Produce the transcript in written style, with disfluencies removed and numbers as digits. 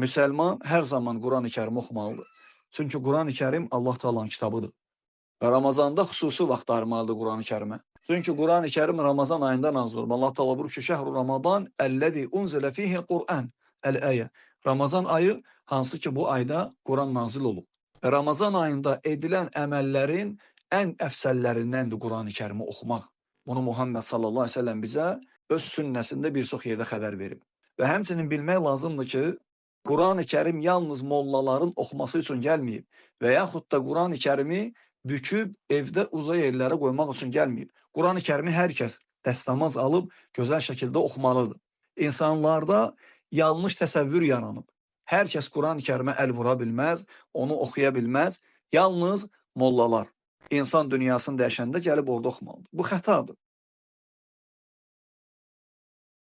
Müsəlman hər zaman Qurani-Kərimi oxumalıdır. Çünki Qurani-Kərim Allah Taala'nın kitabıdır. Və Ramazanda xüsusi vaxt ayırmalıdır Qurani-Kərimə. Çünki Qurani-Kərim Ramazan ayında nazil olur. Allah Taala buyurur ki, "Şəhru Ramazan əlləzi unzilə fihil Qur'an." Əl-əyə. Ramazan ayı hansı ki bu ayda Quran nazil olub. Və Ramazan ayında edilən əməllərin ən əfsəllərindəndir Qurani-Kərimi oxumaq. Bunu Muhammed sallallahu əleyhi və səlləm bizə öz sünnəsində bir çox yerdə xəbər verib. Və həmçinin bilmək lazımdır ki, Qurani-Kərim yalnız mollaların oxuması üçün gəlməyib və yaxud da Qurani-Kərimi büküb evdə uca yerlərə qoymaq üçün gəlməyib. Qurani-Kərimi hər kəs dəstəmaz alıb gözəl şəkildə oxumalıdır. İnsanlarda yanlış təsəvvür yaranıb. Hər kəs Qurani-Kərimə əl vura bilməz, onu oxuya bilməz. Yalnız mollalar. İnsan dünyasını dəyişəndə gəlib orada oxumalıdır. Bu xətadır.